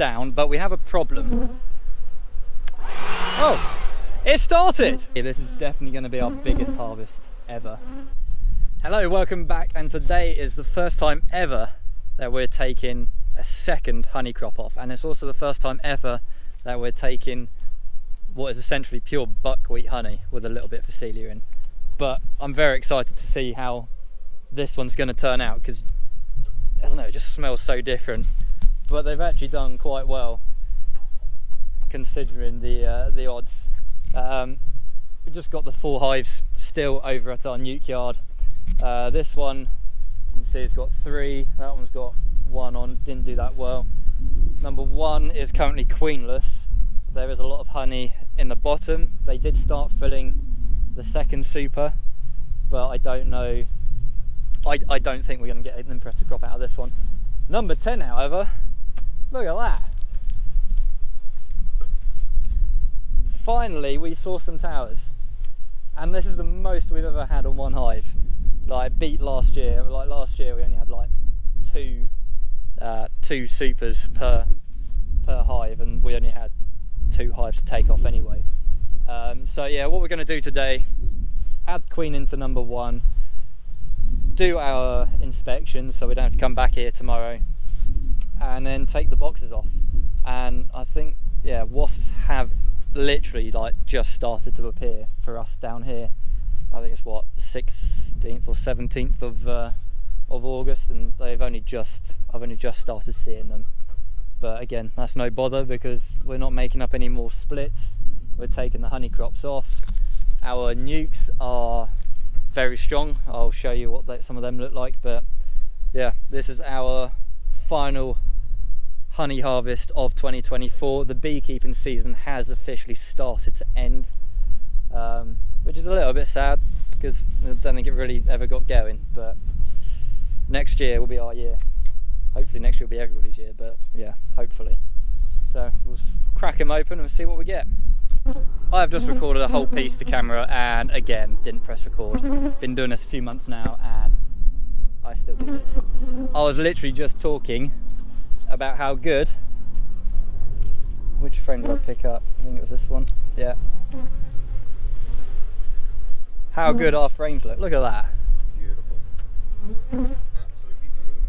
down, but we have a problem. Oh, it started! Yeah, this is definitely going to be our biggest harvest ever. Hello, welcome back, and today is the first time ever that we're taking a second honey crop off, and it's also the first time ever that we're taking what is essentially pure buckwheat honey with a little bit of Phacelia in. But I'm very excited to see how this one's going to turn out, because I don't know, it just smells so different. But they've actually done quite well considering the odds. We just got the 4 hives still over at our nuke yard. This one, you can see it's got 3, that one's got 1 on, didn't do that well. Number 1 is currently queenless. There is a lot of honey in the bottom. They did start filling the second super, but I don't know, I don't think we're going to get an impressive crop out of this one. Number 10, however, look at that. Finally we saw some towers, and this is the most we've ever had on one hive. Like, beat last year. Like last year we only had like two supers per hive, and we only had 2 hives to take off anyway. So yeah, what we're going to do today, add queen into number 1, do our inspection so we don't have to come back here tomorrow, and then take the boxes off. And I think, yeah, wasps have literally like just started to appear for us down here. I think it's what, the 16th or 17th of August, and I've only just started seeing them. But again, that's no bother, because we're not making up any more splits. We're taking the honey crops off. Our nukes are very strong. I'll show you what some of them look like. But yeah, this is our final honey harvest of 2024. The beekeeping season has officially started to end, which is a little bit sad, because I don't think it really ever got going. But next year will be our year. Hopefully next year will be everybody's year, but yeah, hopefully. So we'll crack them open and see what we get. I've just recorded a whole piece to camera, and again, didn't press record. Been doing this a few months now, and I still do this. I was literally just talking about how good, which frame did I pick up? I think it was this one, yeah. How good our frames look, look at that. Beautiful. Absolutely beautiful.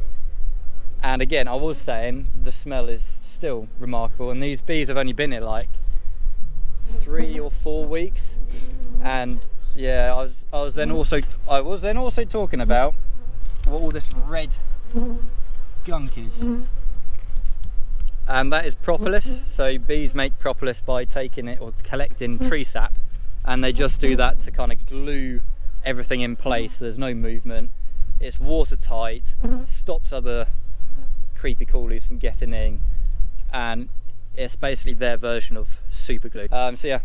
And again, I was saying, the smell is still remarkable, and these bees have only been here like 3 or 4 weeks. And yeah, I was then also talking about what all this red gunk is. And that is propolis. So bees make propolis by taking it or collecting tree sap, and they just do that to kind of glue everything in place so there's no movement. It's watertight, stops other creepy crawlies from getting in, and it's basically their version of super glue. So yeah,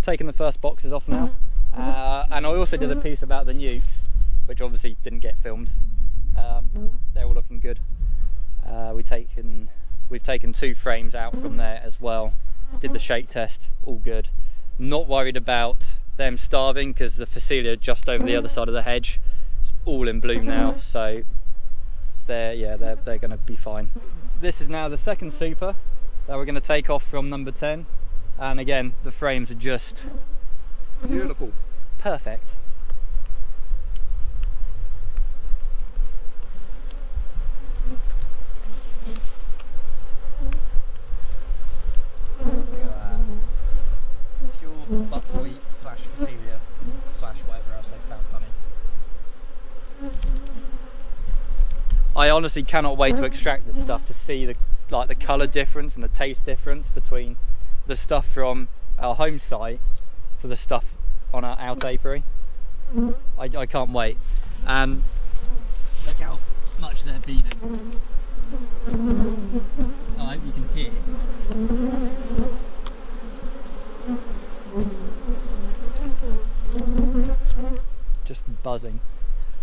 taking the first boxes off now. And I also did a piece about the nukes, which obviously didn't get filmed. They're all looking good. We've taken 2 frames out from there as well. Did the shake test, all good. Not worried about them starving, because the Phacelia just over the other side of the hedge. It's all in bloom now, so they're going to be fine. This is now the second super that we're going to take off from number 10, and again, the frames are just beautiful, perfect. Buckwheat / Phacelia / whatever else they found honey. I honestly cannot wait to extract this stuff to see the colour difference and the taste difference between the stuff from our home site to the stuff on our out apiary. I can't wait. And look how much they're beating. I hope you can hear. Just buzzing.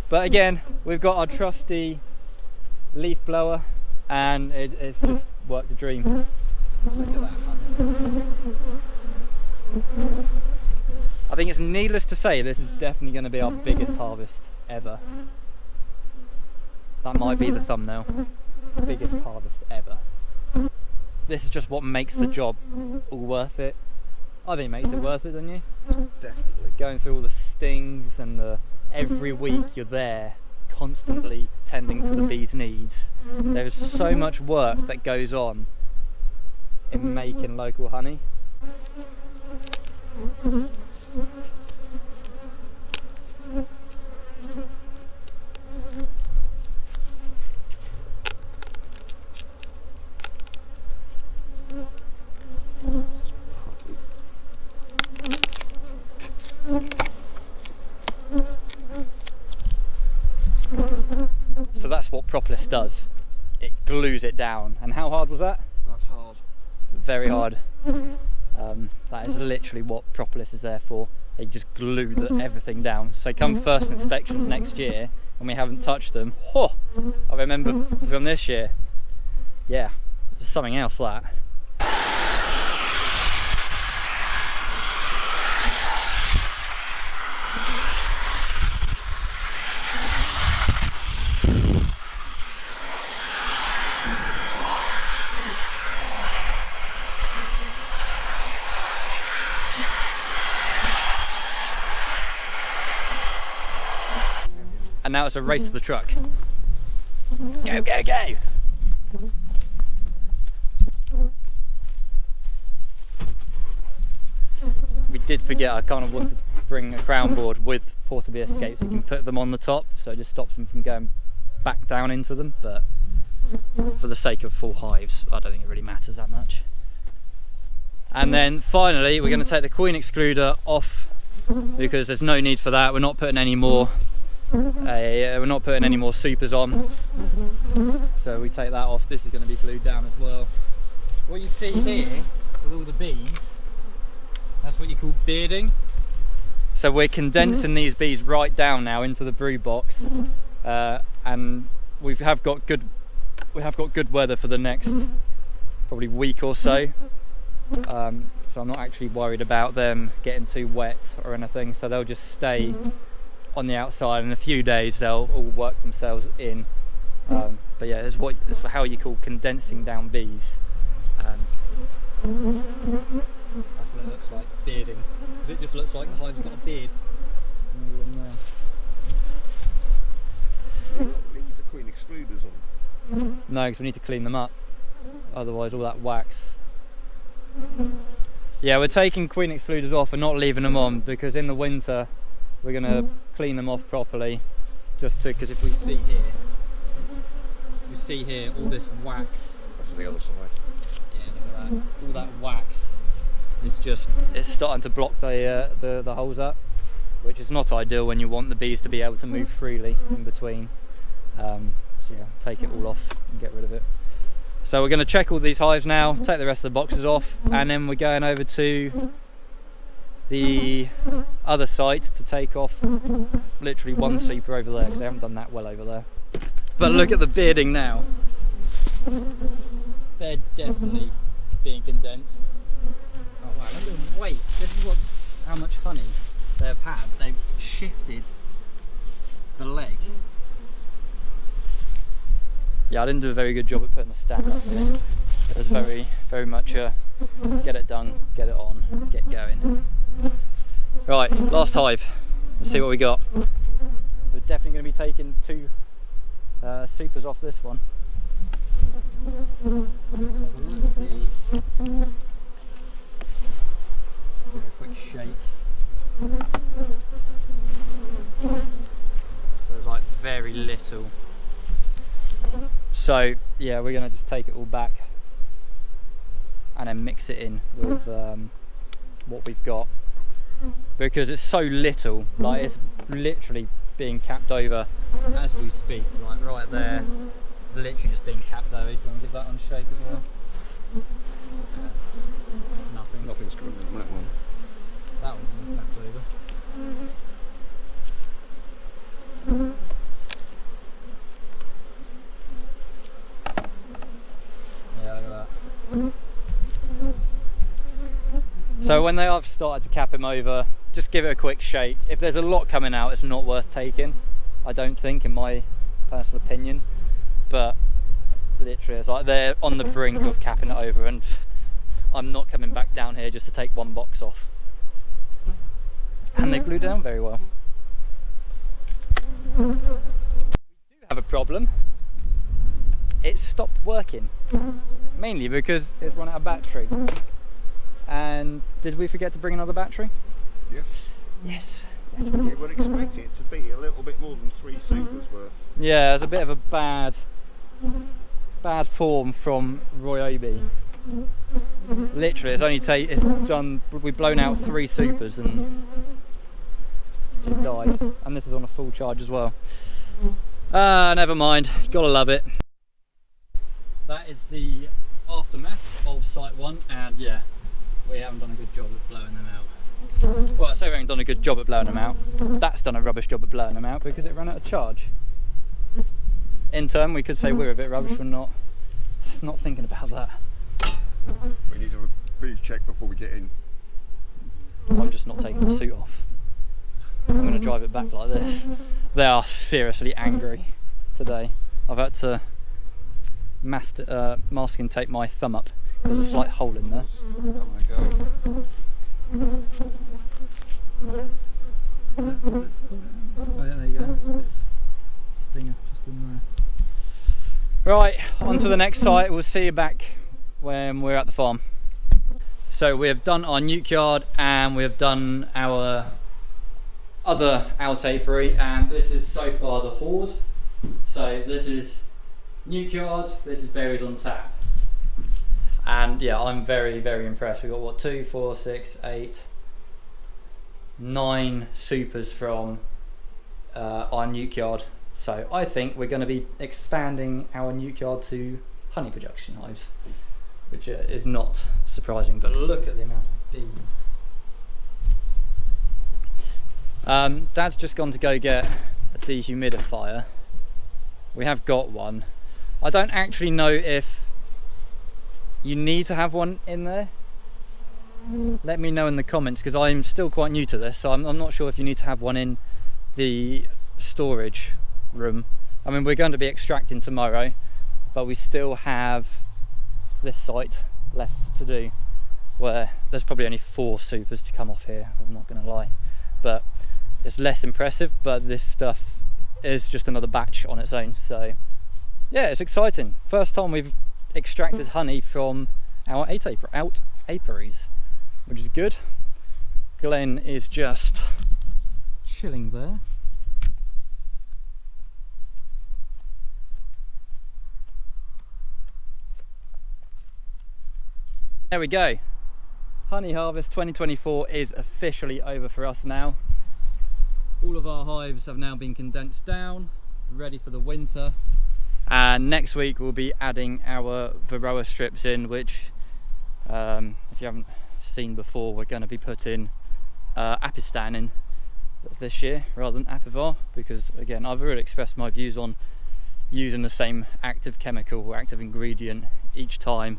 But again, we've got our trusty leaf blower, and it's just worked a dream. Look at that honey. I think it's needless to say, this is definitely going to be our biggest harvest ever. That might be the thumbnail. Biggest harvest ever. this is just what makes the job all worth it. I think it makes it worth it, don't you? Definitely. Going through all the stings and every week you're there constantly tending to the bees' needs. There's so much work that goes on in making local honey. So that's what propolis does. It glues it down. And how hard was that? That's hard. Very hard. That is literally what propolis is there for. They just glue everything down. So come first inspections next year, when we haven't touched them, I remember from this year, yeah, there's something else that. And now it's a race to the truck. Go, go, go! We did forget, I kind of wanted to bring a crown board with portably escape so you can put them on the top, so it just stops them from going back down into them, but for the sake of full hives, I don't think it really matters that much. And then finally, we're going to take the queen excluder off because there's no need for that. We're not putting any more supers on, so we take that off. This is going to be glued down as well. What you see here with all the bees, that's what you call bearding. So we're condensing these bees right down now into the brew box, and we have got good weather for the next probably week or so. So I'm not actually worried about them getting too wet or anything, so they'll just stay on the outside. In a few days they'll all work themselves in, but yeah, it's how you call condensing down bees, and that's what it looks like, bearding, because it just looks like the hive's got a beard. These are queen excluders on. No, because we need to clean them up, otherwise all that wax. Yeah, we're taking queen excluders off and not leaving them on, because in the winter we're going to clean them off properly, because if we see here, all this wax. That's the other side. Yeah, look at that. All that wax is it's starting to block the holes up, which is not ideal when you want the bees to be able to move freely in between. So yeah, take it all off and get rid of it. So we're going to check all these hives now, take the rest of the boxes off, and then we're going over to the other site to take off literally one super over there, because they haven't done that well over there. But look at the bearding now. They're definitely being condensed. Oh wow, look at the weight. This is how much honey they've had. They've shifted the leg. Yeah, I didn't do a very good job at putting the stand up there. It was very much get it done, get it on, get going. Right, last hive. Let's see what we got. We're definitely going to be taking two supers off this one. Let's see. Give it a quick shake. So there's like very little. So yeah, we're going to just take it all back and then mix it in with what we've got, because it's so little, like it's literally being capped over as we speak, like right there, it's literally just being capped over. Do you want to give that one a shake as well? Yeah. Nothing. Nothing's going on that one. That one's been capped over. Yeah, look at that. So when they have started to cap him over, just give it a quick shake. If there's a lot coming out, it's not worth taking, I don't think, in my personal opinion. But literally, it's like they're on the brink of capping it over, and I'm not coming back down here just to take one box off. And they glue down very well. We do have a problem. It stopped working, mainly because it's run out of battery. And did we forget to bring another battery? Yes. Yes. We were expecting it to be a little bit more than 3 supers worth. Yeah, it's a bit of a bad form from Ryobi. Literally, we've blown out 3 supers and it died. And this is on a full charge as well. Never mind, gotta love it. That is the aftermath of Site 1, and yeah, we haven't done a good job at blowing them out. Well, I say we haven't done a good job at blowing them out. That's done a rubbish job at blowing them out because it ran out of charge. In turn, we could say we're a bit rubbish for not thinking about that. We need a brief check before we get in. I'm just not taking the suit off. I'm going to drive it back like this. They are seriously angry today. I've had to masking tape my thumb up. There's a slight hole in there. Having a go. Oh yeah, there you go. There's a bit of stinger just in there. Right, on to the next site. We'll see you back when we're at the farm. So we have done our nuke yard and we have done our other out apiary, and this is so far the horde. So this is nuke yard, this is berries on tap. And yeah, I'm very, very impressed. We've got what, 2, 4, 6, 8, 9 supers from our nuke yard. So I think we're going to be expanding our nuke yard to honey production hives, which is not surprising, but look at the amount of bees. Dad's just gone to go get a dehumidifier. We have got one. I don't actually know if you need to have one in there. Let me know in the comments, because I'm still quite new to this, so I'm not sure if you need to have one in the storage room. I mean, we're going to be extracting tomorrow, but we still have this site left to do, where there's probably only 4 supers to come off here, I'm not going to lie. But it's less impressive, but this stuff is just another batch on its own. So yeah, it's exciting. First time we've extracted honey from our out apiaries, which is good. Glenn is just chilling there. There we go. Honey harvest 2024 is officially over for us now. All of our hives have now been condensed down, ready for the winter. And next week we'll be adding our Varroa strips in, which if you haven't seen before, we're going to be putting Apistan in this year rather than Apivar, because again, I've already expressed my views on using the same active chemical or active ingredient each time.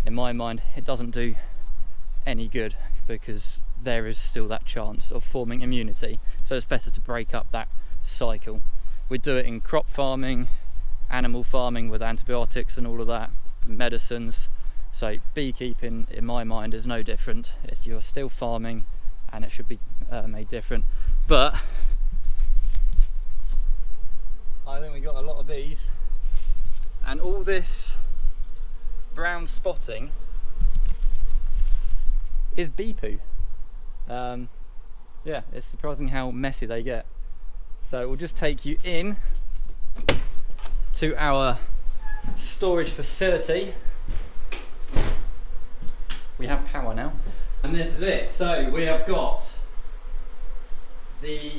In my mind, it doesn't do any good, because there is still that chance of forming immunity, so it's better to break up that cycle. We do it in crop farming, animal farming with antibiotics and all of that, medicines. So beekeeping, in my mind, is no different. If you're still farming, and it should be made different. But I think we got a lot of bees, and all this brown spotting is bee poo. Yeah, it's surprising how messy they get. So we'll just take you in to our storage facility. We have power now, and this is it. So we have got the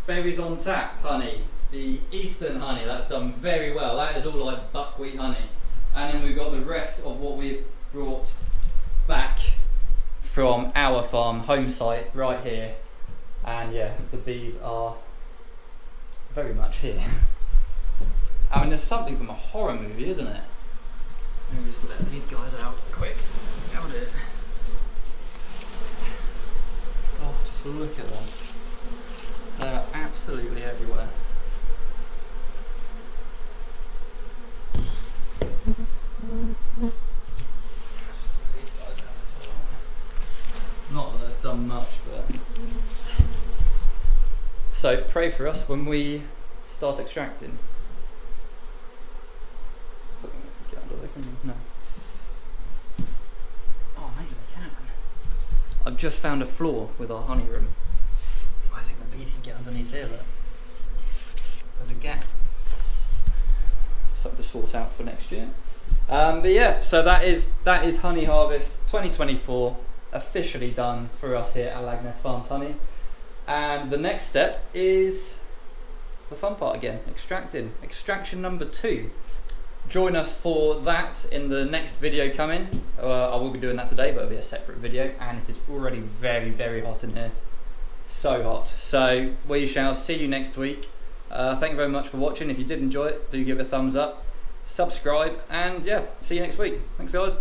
berries on tap honey, the eastern honey, that's done very well. That is all like buckwheat honey. And then we've got the rest of what we've brought back from our farm, home site, right here. And yeah, the bees are very much here. I mean, there's something from a horror movie, isn't it? Let me just let these guys out quick. Got it. Oh, just look at them. They're absolutely everywhere. much, but so pray for us when we start extracting. Get under there, can you? No. Oh, maybe I can. I've just found a flaw with our honey room. I think the bees can get underneath here, look. There's a gap. Something to sort out for next year. But yeah, so that is honey harvest 2024 officially done for us here at Lagness Farms Honey. And the next step is the fun part again, extracting. Extraction number 2. Join us for that in the next video coming. I will be doing that today, but it'll be a separate video. And it is already very, very hot in here. So hot. So we shall see you next week. Thank you very much for watching. If you did enjoy it, do give it a thumbs up, subscribe, and yeah, see you next week. Thanks guys.